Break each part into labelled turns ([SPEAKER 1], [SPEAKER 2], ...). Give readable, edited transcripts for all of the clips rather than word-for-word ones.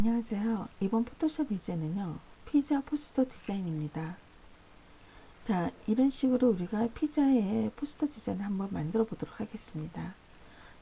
[SPEAKER 1] 안녕하세요. 이번 포토샵 예제는요, 피자 포스터 디자인입니다. 자, 이런 식으로 우리가 피자의 포스터 디자인을 한번 만들어 보도록 하겠습니다.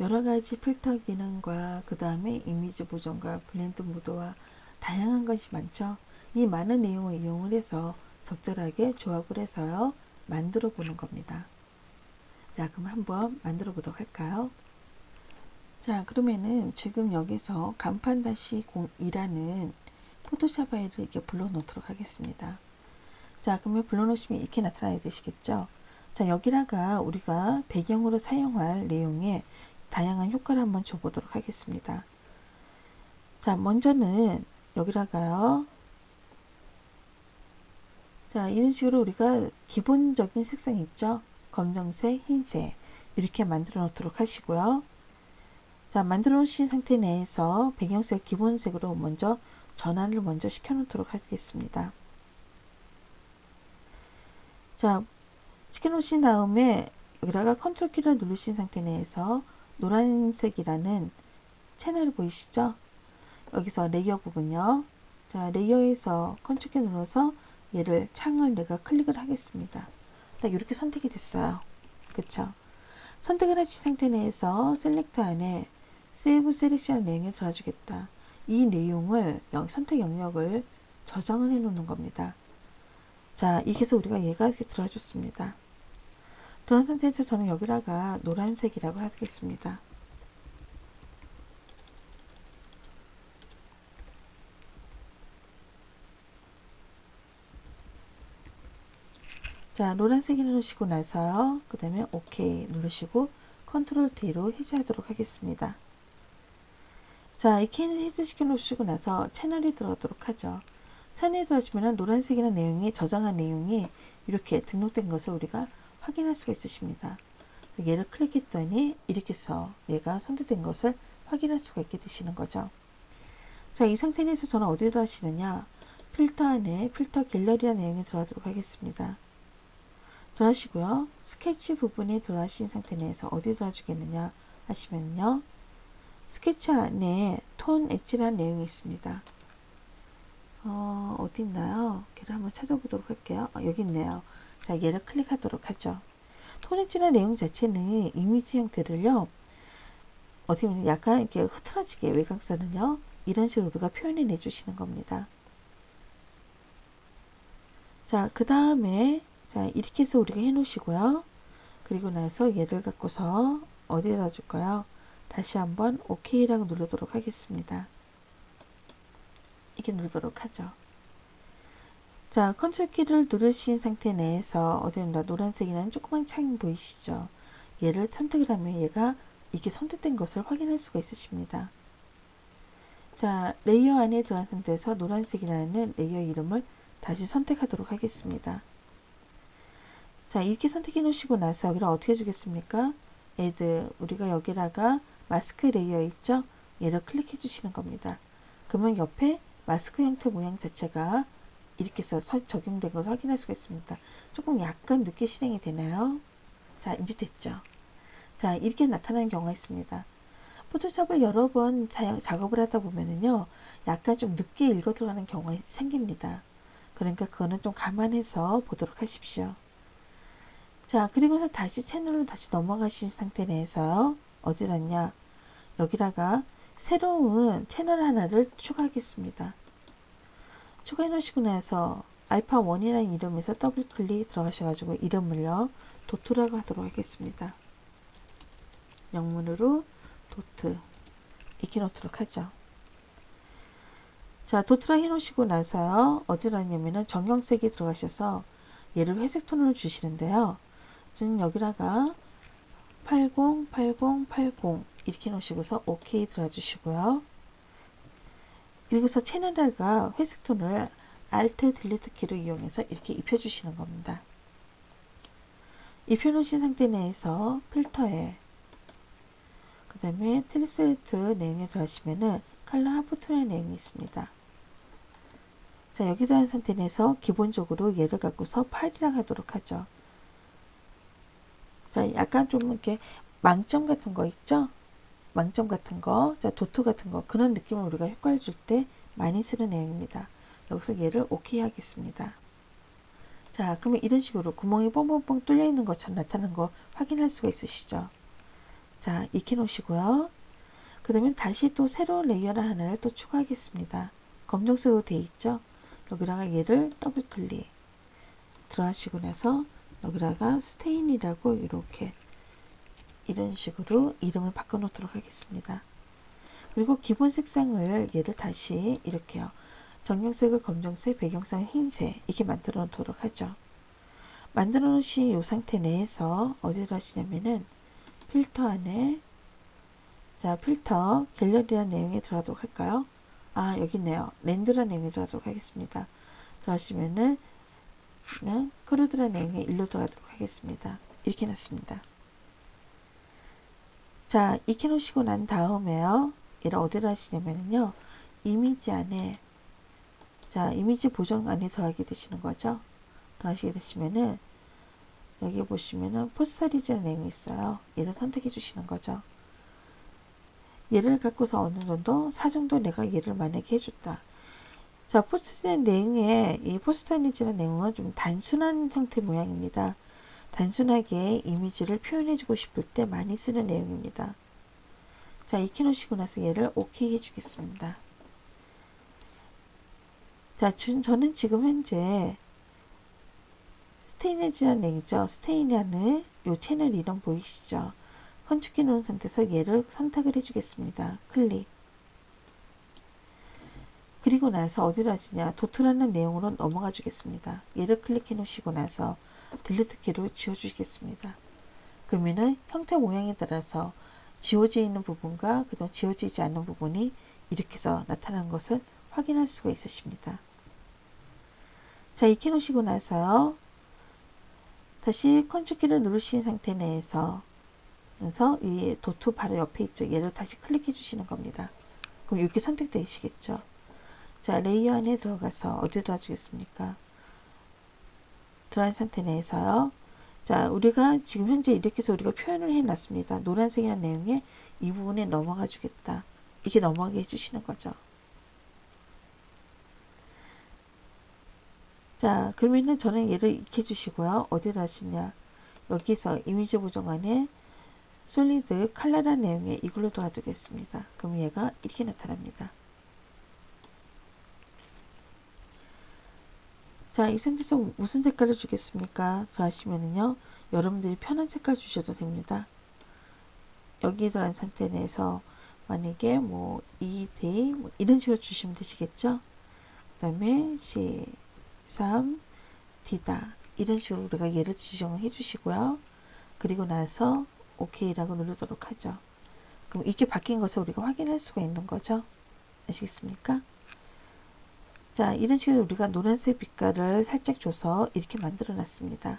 [SPEAKER 1] 여러 가지 필터 기능과 그 다음에 이미지 보정과 블렌드 모드와 다양한 것이 많죠. 이 많은 내용을 이용을 해서 적절하게 조합을 해서요, 만들어 보는 겁니다. 자, 그럼 한번 만들어 보도록 할까요? 자, 그러면은 지금 여기서 간판-02라는 포토샵 파일을 이렇게 불러 놓도록 하겠습니다. 자, 그러면 불러 놓으시면 이렇게 나타나야 되시겠죠? 자, 여기다가 우리가 배경으로 사용할 내용에 다양한 효과를 한번 줘 보도록 하겠습니다. 자, 먼저는 여기다가요. 자, 이런 식으로 우리가 기본적인 색상 있죠? 검정색, 흰색 이렇게 만들어 놓도록 하시고요. 자, 만들어 놓으신 상태 내에서 배경색 기본색으로 먼저 전환을 먼저 시켜 놓도록 하겠습니다. 자, 시켜 놓으신 다음에 여기다가 컨트롤 키를 누르신 상태 내에서 노란색이라는 채널 보이시죠? 여기서 레이어 부분요. 자, 레이어에서 컨트롤 키 눌러서 얘를 창을 내가 클릭을 하겠습니다. 딱 이렇게 선택이 됐어요. 그쵸? 선택을 하신 상태 내에서 셀렉트 안에 세이브 셀렉션 내용에 들어주겠다. 이 내용을 선택 영역을 저장을 해 놓는 겁니다. 자, 이렇게 해서 우리가 얘가 이렇게 들어줬습니다. 그런 상태에서 저는 여기다가 노란색이라고 하겠습니다. 자, 노란색을 누르시고 나서요. 그 다음에 OK 누르시고 컨트롤 D로 해제하도록 하겠습니다. 자, 이렇게 해제시켜 놓으시고 나서 채널이 들어가도록 하죠. 채널에 들어가시면 노란색이라는 내용이 저장한 내용이 이렇게 등록된 것을 우리가 확인할 수가 있으십니다. 얘를 클릭했더니 이렇게 해서 얘가 선택된 것을 확인할 수가 있게 되시는 거죠. 자, 이 상태에서 저는 어디에 들어가시느냐, 필터 안에 필터 갤러리라는 내용에 들어가도록 하겠습니다. 들어가시고요. 스케치 부분에 들어가신 상태 내에서 어디에 들어가주겠느냐 하시면요, 스케치 안에 톤 엣지라는 내용이 있습니다. 어디 있나요? 걔를 한번 찾아보도록 할게요. 여기 있네요. 자, 얘를 클릭하도록 하죠. 톤 엣지라는 내용 자체는 이미지 형태를요, 어떻게 보면 약간 이렇게 흐트러지게 외곽선을요, 이런 식으로 우리가 표현해 내주시는 겁니다. 자, 그 다음에 자, 이렇게 해서 우리가 해 놓으시고요. 그리고 나서 얘를 갖고서 어디에다 줄까요? 다시 한번 OK라고 누르도록 하겠습니다. 이렇게 누르도록 하죠. 자, 컨트롤 키를 누르신 상태 내에서 어디입니다. 노란색이라는 조그만 창이 보이시죠? 얘를 선택을 하면 얘가 이렇게 선택된 것을 확인할 수가 있으십니다. 자, 레이어 안에 들어간 상태에서 노란색이라는 레이어 이름을 다시 선택하도록 하겠습니다. 자, 이렇게 선택해 놓으시고 나서 여기를 어떻게 해주겠습니까? Add, 우리가 여기다가 마스크 레이어 있죠? 얘를 클릭해 주시는 겁니다. 그러면 옆에 마스크 형태 모양 자체가 이렇게 해서 적용된 것을 확인할 수가 있습니다. 조금 약간 늦게 실행이 되나요? 자, 이제 됐죠? 자, 이렇게 나타나는 경우가 있습니다. 포토샵을 여러 번 작업을 하다 보면은요, 약간 좀 늦게 읽어 들어가는 경우가 생깁니다. 그러니까 그거는 좀 감안해서 보도록 하십시오. 자, 그리고서 다시 채널로 다시 넘어가신 상태 내에서 어디라냐, 여기다가 새로운 채널 하나를 추가하겠습니다. 추가해 놓으시고 나서 알파1이라는 이름에서 더블 클릭 들어가셔가지고 이름을요, 도트라고 하도록 하겠습니다. 영문으로 도트 이렇게 놓도록 하죠. 자, 도트라 해 놓으시고 나서요, 어디로 하냐면은 정형색이 들어가셔서 얘를 회색 톤으로 주시는데요. 지금 여기다가 80, 80, 80 이렇게 놓으시고서 OK 들어가 주시고요. 그리고서 채널에다가 회색 톤을 Alt 딜리트 키로 이용해서 이렇게 입혀 주시는 겁니다. 입혀 놓으신 상태 내에서 필터에 그 다음에 트리셀트 내용에 들어가시면은 컬러 하프톤의 내용이 있습니다. 자, 여기도 한 상태 내에서 기본적으로 얘를 갖고서 8이라 하도록 하죠. 자, 약간 좀 이렇게 망점 같은 거 있죠? 망점 같은 거, 자, 도트 같은 거, 그런 느낌을 우리가 효과를 줄 때 많이 쓰는 내용입니다. 여기서 얘를 오케이 하겠습니다. 자, 그러면 이런 식으로 구멍이 뻥뻥뻥 뚫려 있는 것처럼 나타나는 거 확인할 수가 있으시죠? 자, 익혀 놓으시고요. 그 다음에 다시 또 새로운 레이어를 하나를 또 추가하겠습니다. 검정색으로 되어 있죠? 여기다가 얘를 더블 클릭 들어가시고 나서 여기다가 스테인이라고 이렇게 이런 식으로 이름을 바꿔 놓도록 하겠습니다. 그리고 기본 색상을 얘를 다시 이렇게요. 정형색을 검정색, 배경색을 흰색 이렇게 만들어 놓도록 하죠. 만들어 놓으신 이 상태 내에서 어디로 하시냐면은 필터 안에 자 필터 갤러리라는 내용에 들어가도록 할까요? 아 여기 있네요. 랜드라는 내용에 들어가도록 하겠습니다. 들어가시면은 크루드라는 내용에 일로 들어가도록 하겠습니다. 이렇게 놨습니다. 자 익혀 놓으시고 난 다음에요. 얘를 어디로 하시냐면요. 이미지 안에 자 이미지 보정 안에 들어가게 되시는 거죠. 들어가시게 되시면은 여기 보시면은 포스터리즈라는 내용이 있어요. 얘를 선택해 주시는 거죠. 얘를 갖고서 어느 정도 사정도 내가 얘를 만약에 해줬다. 자 포스터 내용에 이 포스터리즈라는 내용은 좀 단순한 형태 모양입니다. 단순하게 이미지를 표현해 주고 싶을 때 많이 쓰는 내용입니다. 자 익혀 놓으시고 나서 얘를 오케이 해 주겠습니다. 자 저는 지금 현재 스테인이라는 내용이죠. 스테인이라는 요 채널 이름 보이시죠? 컨트롤키 누른 상태에서 얘를 선택을 해주겠습니다. 클릭. 그리고 나서 어디로 하시냐? 도트라는 내용으로 넘어가 주겠습니다. 얘를 클릭해 놓으시고 나서 딜리트 키로 지워 주시겠습니다. 그러면은 형태 모양에 따라서 지워져 있는 부분과 그다음 지워지지 않는 부분이 이렇게 해서 나타나는 것을 확인할 수가 있으십니다. 자, 익혀 놓으시고 나서 다시 컨트롤 키를 누르신 상태 내에서 그래서 이 도트 바로 옆에 있죠. 얘를 다시 클릭해 주시는 겁니다. 그럼 이렇게 선택되시겠죠. 자, 레이어 안에 들어가서 어디로 놔주겠습니까? 들어간 상태 내에서요. 자, 우리가 지금 현재 이렇게 해서 우리가 표현을 해 놨습니다. 노란색이라는 내용에 이 부분에 넘어가 주겠다. 이렇게 넘어가게 해 주시는 거죠. 자, 그러면은 저는 얘를 익혀 주시고요. 어디로 하시냐? 여기서 이미지 보정 안에 솔리드 칼라라는 내용에 이걸로 도와두겠습니다. 그럼 얘가 이렇게 나타납니다. 자, 이 상태에서 무슨 색깔을 주겠습니까? 저 하시면은요, 여러분들이 편한 색깔 주셔도 됩니다. 여기에 들어간 상태 내에서 만약에 뭐 2D 뭐 이런 식으로 주시면 되시겠죠? 그 다음에 C, 3, D다 이런 식으로 우리가 얘를 지정을 해 주시고요. 그리고 나서 OK라고 누르도록 하죠. 그럼 이렇게 바뀐 것을 우리가 확인할 수가 있는 거죠. 아시겠습니까? 자, 이런 식으로 우리가 노란색 빛깔을 살짝 줘서 이렇게 만들어 놨습니다.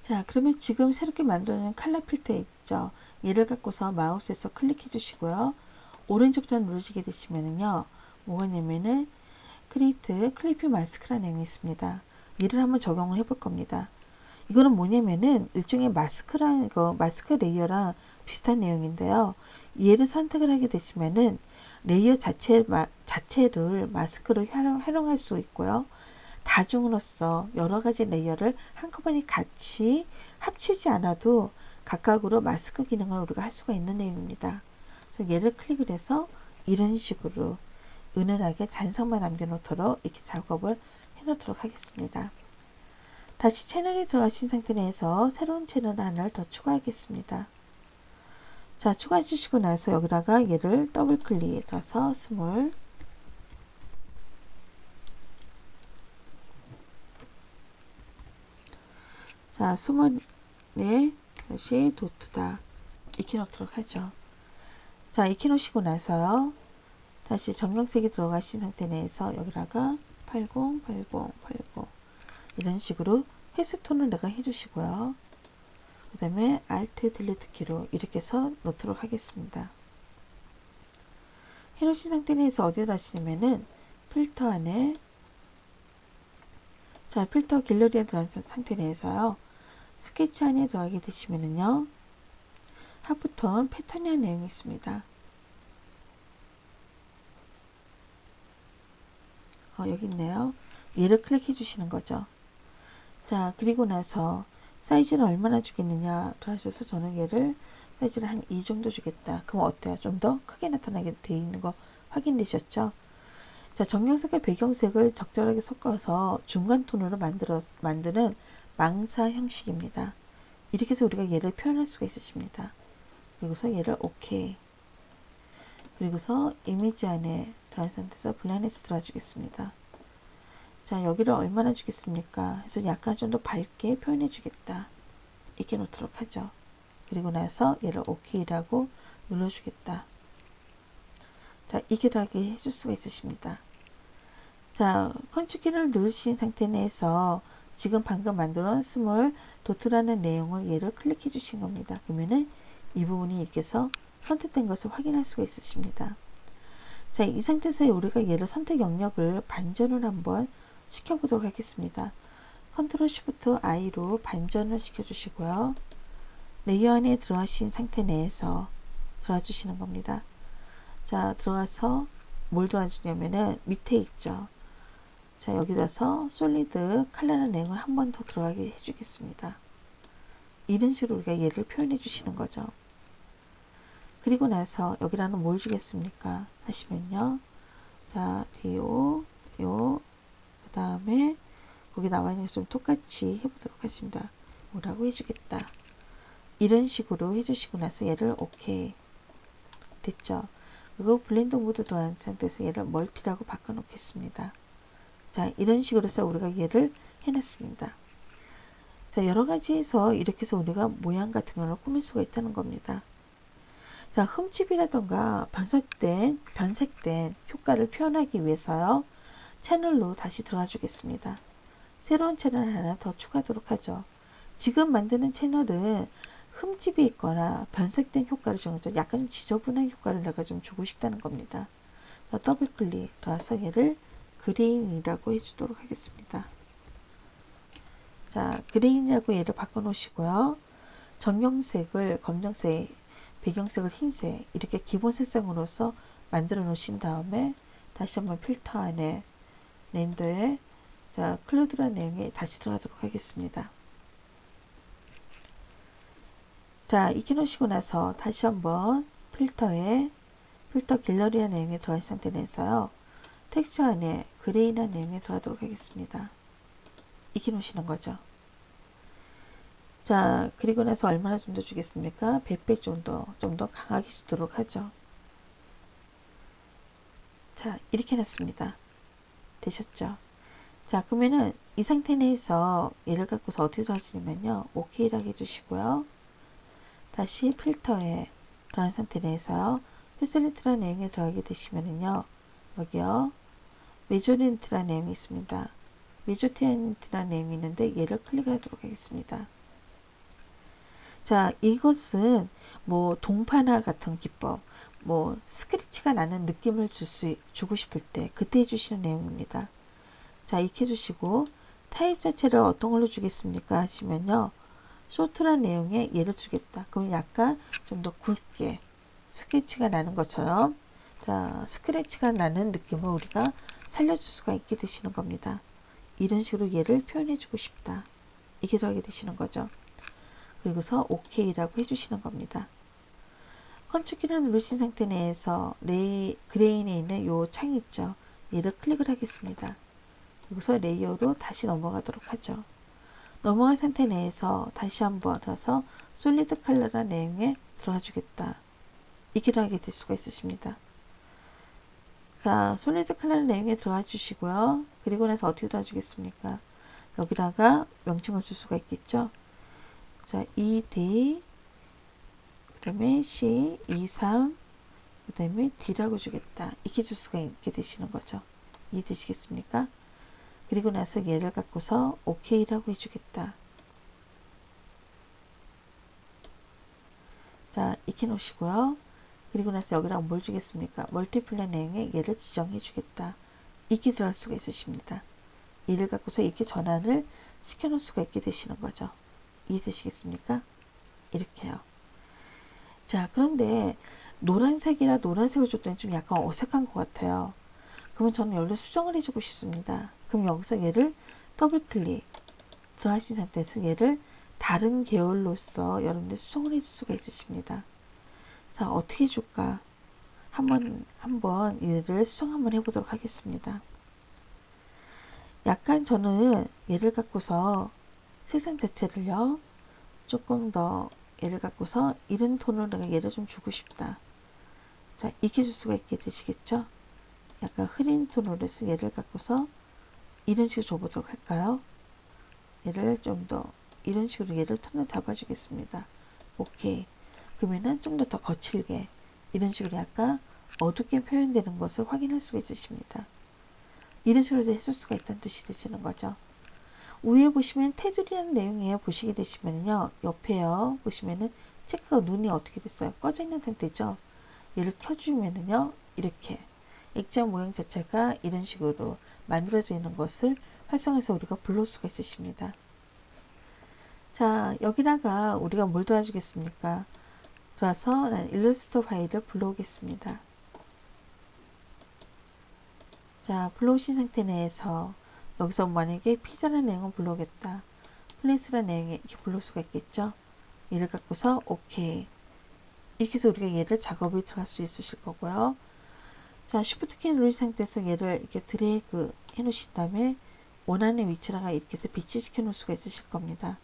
[SPEAKER 1] 자, 그러면 지금 새롭게 만들어낸 컬러 필터 있죠. 얘를 갖고서 마우스에서 클릭해 주시고요. 오른쪽 버튼 누르시게 되시면은요. 뭐가 있냐면은 크리에이트 클리피 마스크라는 내용이 있습니다. 얘를 한번 적용을 해 볼 겁니다. 이거는 뭐냐면은 일종의 마스크라는 거, 마스크 레이어랑 비슷한 내용인데요. 얘를 선택을 하게 되시면은 레이어 자체를 마스크로 활용할 수 있고요. 다중으로서 여러 가지 레이어를 한꺼번에 같이 합치지 않아도 각각으로 마스크 기능을 우리가 할 수가 있는 내용입니다. 그래서 얘를 클릭을 해서 이런 식으로 은은하게 잔성만 남겨놓도록 이렇게 작업을 해놓도록 하겠습니다. 다시 채널에 들어가신 상태 내에서 새로운 채널 하나를 더 추가하겠습니다. 자, 추가해 주시고 나서 여기다가 얘를 더블 클릭해서 스몰 자, 스몰에 다시 도트다 익혀 놓도록 하죠. 자, 익혀 놓으시고 나서요. 다시 정형색이 들어가신 상태 내에서 여기다가 80, 80, 80 이런 식으로 회수톤을 내가 해주시고요. 그 다음에 Alt 딜리트 키로 이렇게 해서 넣도록 하겠습니다. 해놓으신 상태 내에서 어디에 하시냐면은 필터 안에 자 필터 갤러리에 들어간 상태 내에서요. 스케치 안에 들어가게 되시면은요. 하프톤 패턴이라는 내용이 있습니다. 여기 있네요. 얘를 클릭해 주시는 거죠. 자, 그리고 나서 사이즈는 얼마나 주겠느냐로 하셔서 저는 얘를 사이즈를 한 이 정도 주겠다. 그럼 어때요? 좀 더 크게 나타나게 되어 있는 거 확인되셨죠? 자, 정경색과 배경색을 적절하게 섞어서 중간 톤으로 만드는 망사 형식입니다. 이렇게 해서 우리가 얘를 표현할 수가 있으십니다. 그리고서 얘를 OK. 그리고서 이미지 안에 들어간 상태에서 블라인에서 들어주겠습니다. 자, 여기를 얼마나 주겠습니까? 해서 약간 좀 더 밝게 표현해 주겠다. 이렇게 놓도록 하죠. 그리고 나서 얘를 OK라고 눌러주겠다. 자, 이렇게 들어가게 해줄 수가 있으십니다. 자, 컨트롤키를 누르신 상태 내에서 지금 방금 만들어 놓은 스몰 도트라는 내용을 얘를 클릭해 주신 겁니다. 그러면은 이 부분이 이렇게 해서 선택된 것을 확인할 수가 있으십니다. 자, 이 상태에서 우리가 얘를 선택 영역을 반전을 한번 시켜보도록 하겠습니다. 컨트롤 쉬프트 I로 반전을 시켜주시고요. 레이어 안에 들어가신 상태 내에서 들어와 주시는 겁니다. 자, 들어와서 뭘 도와주냐면은 밑에 있죠. 자, 여기다서 솔리드 컬러라는 내용을 한 번 더 들어가게 해주겠습니다. 이런 식으로 우리가 얘를 표현해 주시는 거죠. 그리고 나서 여기라는 뭘 주겠습니까? 하시면요. 자, DO, 그 다음에 거기 나와 있는 것좀 똑같이 해보도록 하겠습니다. 뭐라고 해주겠다. 이런 식으로 해주시고 나서 얘를 OK. 됐죠? 그리고 블렌더 모드 도안 상태에서 얘를 멀티라고 바꿔놓겠습니다. 자, 이런 식으로 해서 우리가 얘를 해놨습니다. 자, 여러 가지 해서 이렇게 해서 우리가 모양 같은 걸 꾸밀 수가 있다는 겁니다. 자, 흠집이라던가 변색된 효과를 표현하기 위해서요. 채널로 다시 들어가 주겠습니다. 새로운 채널 하나 더 추가하도록 하죠. 지금 만드는 채널은 흠집이 있거나 변색된 효과를 주는 거죠. 약간 좀 지저분한 효과를 내가 좀 주고 싶다는 겁니다. 더블 클릭 들어와서 얘를 그레인이라고 해주도록 하겠습니다. 자, 그레인이라고 얘를 바꿔 놓으시고요. 정경색을 검정색, 배경색을 흰색 이렇게 기본 색상으로서 만들어 놓으신 다음에 다시 한번 필터 안에 렌더에 자, 클로드라는 내용에 다시 들어가도록 하겠습니다. 자, 익혀 놓으시고 나서 다시 한번 필터에 필터 갤러리라는 내용에 들어간 상태 내서요. 텍스처 안에 그레이라는 내용에 들어가도록 하겠습니다. 익혀 놓으시는 거죠. 자, 그리고 나서 얼마나 좀 더 주겠습니까? 100배 정도, 좀 더 강하게 주도록 하죠. 자, 이렇게 해놨습니다. 되셨죠? 자, 그러면은 이 상태 내에서 얘를 갖고서 어떻게 하시냐면요. OK라고 해주시고요. 다시 필터에 그런 상태 내에서요. 필셀리트라는 내용에 들어가게 되시면은요. 여기요. 메조린트라는 내용이 있습니다. 메조텐트라는 내용이 있는데 얘를 클릭을 하도록 하겠습니다. 자, 이것은 뭐 동파나 같은 기법, 뭐 스크래치가 나는 느낌을 주고 싶을 때 그때 해주시는 내용입니다. 자, 익혀주시고 타입 자체를 어떤 걸로 주겠습니까? 하시면요. 쇼트란 내용에 얘를 주겠다. 그럼 약간 좀 더 굵게 스크래치가 나는 것처럼 자, 스크래치가 나는 느낌을 우리가 살려줄 수가 있게 되시는 겁니다. 이런 식으로 얘를 표현해 주고 싶다. 이게 들어가게 되시는 거죠. 그리고서 OK라고 해주시는 겁니다. 컨트롤키를 누르신 상태 내에서 그레인에 있는 요 창이 있죠. 얘를 클릭을 하겠습니다. 그리고서 레이어로 다시 넘어가도록 하죠. 넘어간 상태 내에서 다시 한번 들어서 솔리드 컬러라는 내용에 들어가 주겠다. 이렇게 들어가게 될 수가 있으십니다. 자, 솔리드 컬러라는 내용에 들어가 주시고요. 그리고 나서 어떻게 들어가 주겠습니까? 여기다가 명칭을 줄 수가 있겠죠. 자, ED 그 다음에 C, 2, 3 그 다음에 D라고 주겠다. 이렇게 줄 수가 있게 되시는 거죠. 이해되시겠습니까? 그리고 나서 얘를 갖고서 OK라고 해주겠다. 자, 익혀 놓으시고요. 그리고 나서 여기랑 뭘 주겠습니까? 멀티플랜 내용에 얘를 지정해 주겠다. 이렇게 들어갈 수가 있으십니다. 얘를 갖고서 이렇게 전환을 시켜 놓을 수가 있게 되시는 거죠. 이해되시겠습니까? 이렇게요. 자, 그런데 노란색이라 노란색을 줬더니 좀 약간 어색한 것 같아요. 그러면 저는 여기를 수정을 해주고 싶습니다. 그럼 여기서 얘를 더블 클릭 들어가신 상태에서 얘를 다른 계열로서 여러분들 수정을 해줄 수가 있으십니다. 자, 어떻게 해줄까? 한번 얘를 수정 한번 해보도록 하겠습니다. 약간 저는 얘를 갖고서 색상 자체를요, 조금 더 얘를 갖고서 이런 톤으로 내가 얘를 좀 주고 싶다. 자, 익혀줄 수가 있게 되시겠죠? 약간 흐린 톤으로 해서 얘를 갖고서 이런 식으로 줘보도록 할까요? 얘를 좀 더 이런 식으로 얘를 톤을 잡아주겠습니다. 오케이. 그러면은 좀 더 거칠게 이런 식으로 약간 어둡게 표현되는 것을 확인할 수가 있으십니다. 이런 식으로 해줄 수가 있다는 뜻이 되시는 거죠. 위에 보시면 테두리라는 내용이에요. 보시게 되시면요, 옆에요 보시면은 체크가 눈이 어떻게 됐어요? 꺼져 있는 상태죠. 얘를 켜주면은요, 이렇게 액자 모양 자체가 이런 식으로 만들어져 있는 것을 활성해서 우리가 불러올 수가 있으십니다. 자, 여기다가 우리가 뭘 도와주겠습니까? 들어와서 난 일러스트 파일을 불러오겠습니다. 자, 불러오신 상태 내에서 여기서 만약에 피자라는 내용을 불러오겠다. 플레이스라는 내용에 이렇게 불러올 수가 있겠죠. 얘를 갖고서 오케이. 이렇게 해서 우리가 얘를 작업에 들어갈 수 있으실 거고요. 자, 쉬프트 키 누르신 상태에서 얘를 이렇게 드래그 해 놓으신 다음에 원하는 위치라가 이렇게 해서 배치시켜 놓을 수가 있으실 겁니다.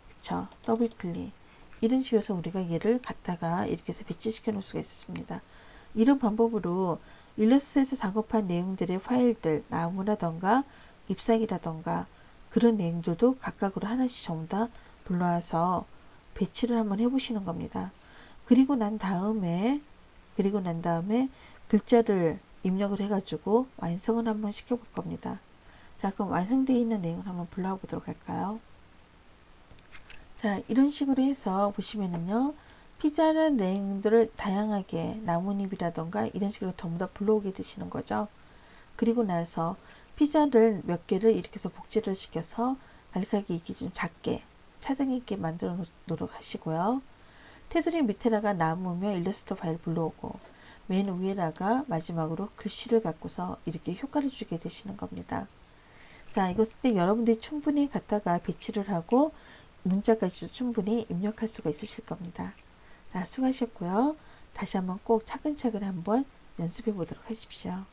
[SPEAKER 1] 그쵸? 더블 클릭. 이런 식으로 해서 우리가 얘를 갖다가 이렇게 해서 배치시켜 놓을 수가 있습니다. 이런 방법으로 일러스트에서 작업한 내용들의 파일들, 나무라던가 잎사귀라던가 그런 내용들도 각각으로 하나씩 전부 다 불러와서 배치를 한번 해보시는 겁니다. 그리고 난 다음에 글자를 입력을 해가지고 완성을 한번 시켜볼 겁니다. 자, 그럼 완성되어 있는 내용을 한번 불러와 보도록 할까요? 자, 이런 식으로 해서 보시면은요, 피자라는 내용들을 다양하게 나뭇잎이라던가 이런 식으로 전부 다 불러오게 되시는 거죠. 그리고 나서 피자를 몇 개를 이렇게 해서 복제를 시켜서 간략하게 이렇게 좀 작게 차등 있게 만들어 놓도록 하시고요. 테두리 밑에다가 나무며 일러스트 파일 불러오고 맨 위에다가 마지막으로 글씨를 갖고서 이렇게 효과를 주게 되시는 겁니다. 자, 이것을 때 여러분들이 충분히 갖다가 배치를 하고 문자까지도 충분히 입력할 수가 있으실 겁니다. 자, 수고하셨고요. 다시 한번 꼭 차근차근 한번 연습해 보도록 하십시오.